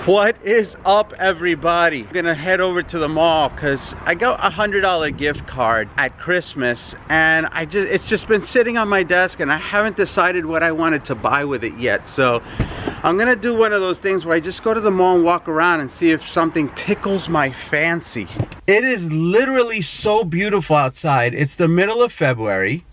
What is up, everybody? I'm gonna head over to the mall because I got a $100 gift card at Christmas, and it's just been sitting on my desk and I haven't decided what I wanted to buy with it yet. So I'm gonna do one of those things where I just go to the mall and walk around and see if something tickles my fancy. It is literally so beautiful outside. It's the middle of February.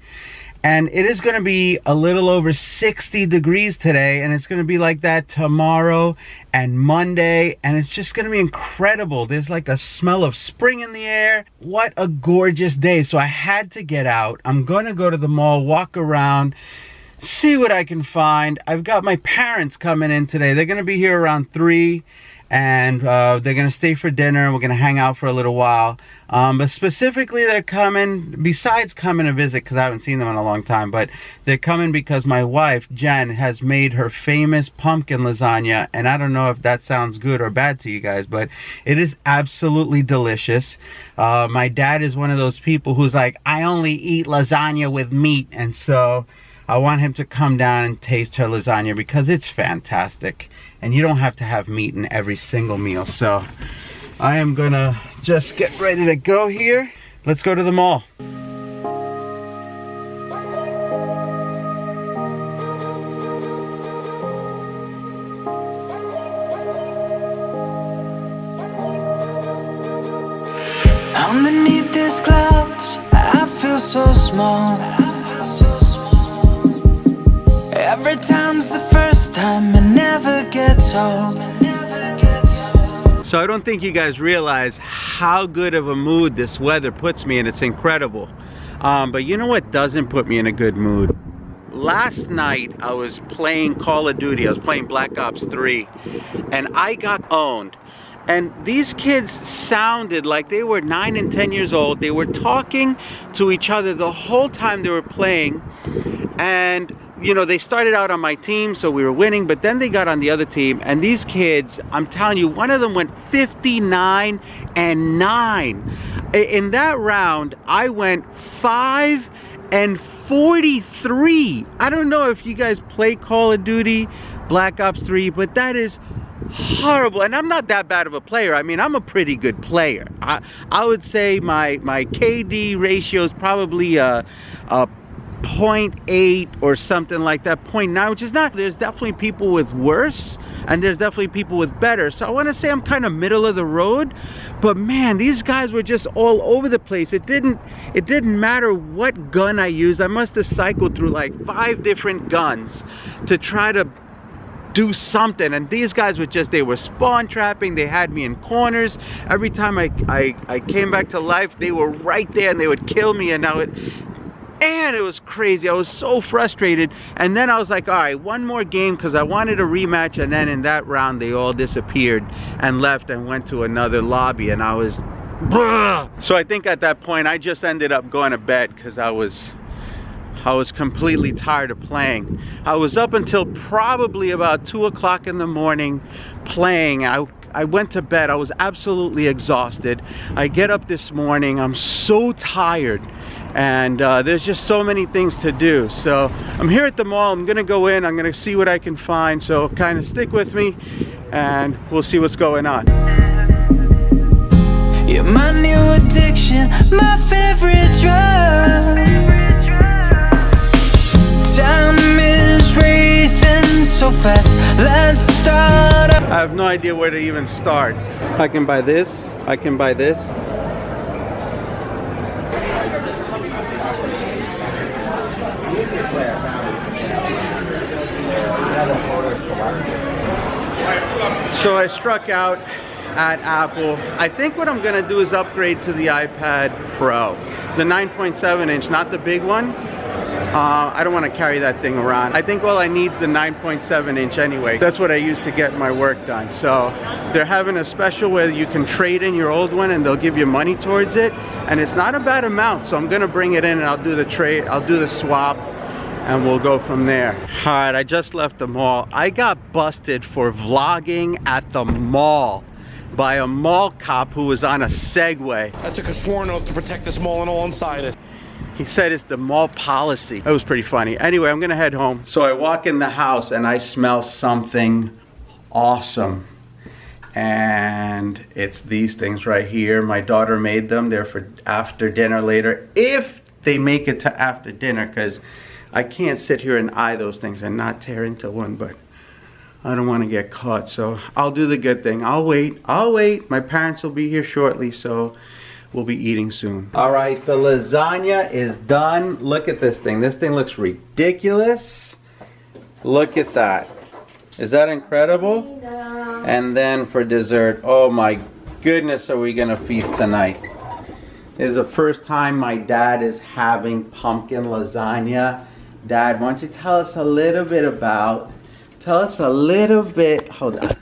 And it is going to be a little over 60 degrees today, and it's going to be like that tomorrow and Monday, and it's just going to be incredible. There's like a smell of spring in the air. What a gorgeous day. So I had to get out. I'm going to go to the mall, walk around, see what I can find. I've got my parents coming in today. They're going to be here around 3. And they're going to stay for dinner. We're going to hang out for a little while. But specifically, they're coming, besides coming to visit, because I haven't seen them in a long time, but they're coming because my wife, Jen, has made her famous pumpkin lasagna. And I don't know if that sounds good or bad to you guys, but it is absolutely delicious. My dad is one of those people who's like, I only eat lasagna with meat. And so I want him to come down and taste her lasagna because it's fantastic. And you don't have to have meat in every single meal. So I am gonna just get ready to go here. Let's go to the mall. Underneath these clouds, I feel so small. Every time's the first time, it never gets old. So I don't think you guys realize how good of a mood this weather puts me in. It's incredible. But you know what doesn't put me in a good mood? Last night I was playing Call of Duty. I was playing Black Ops 3, and I got owned. And these kids sounded like they were 9 and 10 years old. They were talking to each other the whole time they were playing. And you know, they started out on my team, so we were winning, but then they got on the other team, and these kids, I'm telling you, one of them went 59 and 9. In that round, I went 5 and 43. I don't know if you guys play Call of Duty Black Ops 3, but that is horrible. And I'm not that bad of a player. I mean, I'm a pretty good player. I would say my KD ratio is probably a 0.8 or something like that, 0.9, which is not. There's definitely people with worse, and there's definitely people with better. So I want to say I'm kind of middle of the road. But man, these guys were just all over the place. It didn't matter what gun I used. I must have cycled through like 5 different guns to try to do something, and these guys were just, they were spawn trapping. They had me in corners. Every time I came back to life, they were right there and they would kill me. And it was crazy. I was so frustrated. And then I was like, all right, one more game, because I wanted a rematch. And then in that round, they all disappeared and left and went to another lobby. And I was, bruh. So I think at that point, I just ended up going to bed because I was completely tired of playing. I was up until probably about 2 o'clock in the morning playing. I went to bed. I was absolutely exhausted. I get up this morning. I'm so tired. And there's just so many things to do. So I'm here at the mall. I'm gonna go in. I'm gonna see what I can find. So kind of stick with me and we'll see what's going on. You're my new addiction, my favorite drug. Time is racing so fast. Let's start. I have no idea where to even start. I can buy this. I can buy this. So I struck out at Apple. I think what I'm gonna do is upgrade to the iPad Pro, the 9.7 inch, not the big one. I don't want to carry that thing around. I think all I need is the 9.7 inch anyway. That's what I use to get my work done. So they're having a special where you can trade in your old one and they'll give you money towards it, and it's not a bad amount. So I'm gonna bring it in and I'll do the trade, I'll do the swap, and we'll go from there. All right, I just left the mall. I got busted for vlogging at the mall by a mall cop who was on a Segway. I took a sworn oath to protect this mall and all inside it. He said it's the mall policy. That was pretty funny. Anyway, I'm gonna head home. So I walk in the house and I smell something awesome. And it's these things right here. My daughter made them. They're for after dinner later, if they make it to after dinner, because I can't sit here and eye those things and not tear into one, but I don't want to get caught, so I'll do the good thing. I'll wait. My parents will be here shortly, so we'll be eating soon. All right, the lasagna is done. Look at this thing. This thing looks ridiculous. Look at that. Is that incredible? And then for dessert, oh my goodness, are we gonna feast tonight? It is the first time my dad is having pumpkin lasagna. Dad, why don't you tell us a little bit about, hold on.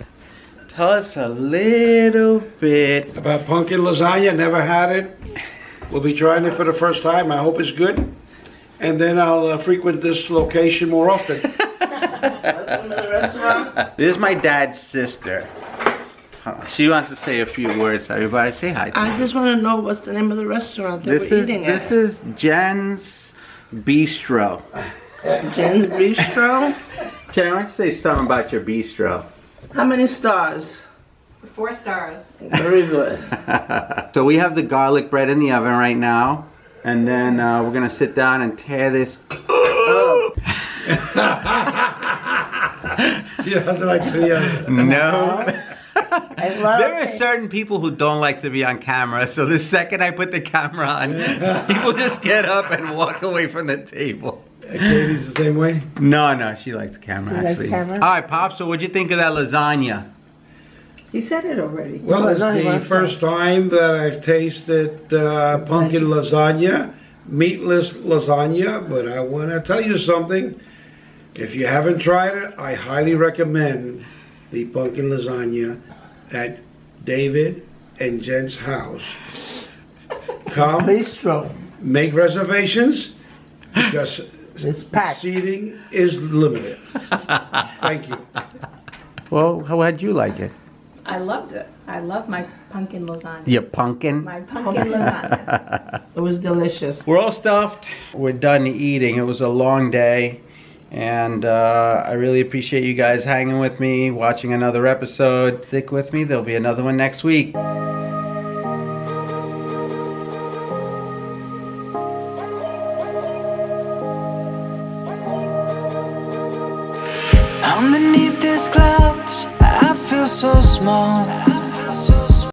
Tell us a little bit about pumpkin lasagna. Never had it. We'll be trying it for the first time. I hope it's good. And then I'll frequent this location more often. This is my dad's sister. She wants to say a few words. Everybody say hi. I just want to know what's the name of the restaurant that we're eating at. This is Jen's Bistro. Jen's Bistro? Jen, why don't you say something about your bistro? How many stars? 4 stars. Very good. So we have the garlic bread in the oven right now. And then we're going to sit down and tear this up. She doesn't like to be on. No. There are certain people who don't like to be on camera, so the second I put the camera on, people just get up and walk away from the table. Katie's the same way? No, she likes the camera, She likes actually. camera? All right, Pop, so what'd you think of that lasagna? You said it already. Well, it's the first time that I've tasted pumpkin lasagna, meatless lasagna, but I want to tell you something. If you haven't tried it, I highly recommend the pumpkin lasagna at David and Jen's house. Come, Bistro. make reservations, because It's packed. seating is limited. Thank you. Well, how'd you like it? I loved it. I love my pumpkin lasagna. Your pumpkin? My pumpkin lasagna. It was delicious. We're all stuffed. We're done eating. It was a long day. And I really appreciate you guys hanging with me, watching another episode. Stick with me. There'll be another one next week. Underneath these clouds, I feel so small.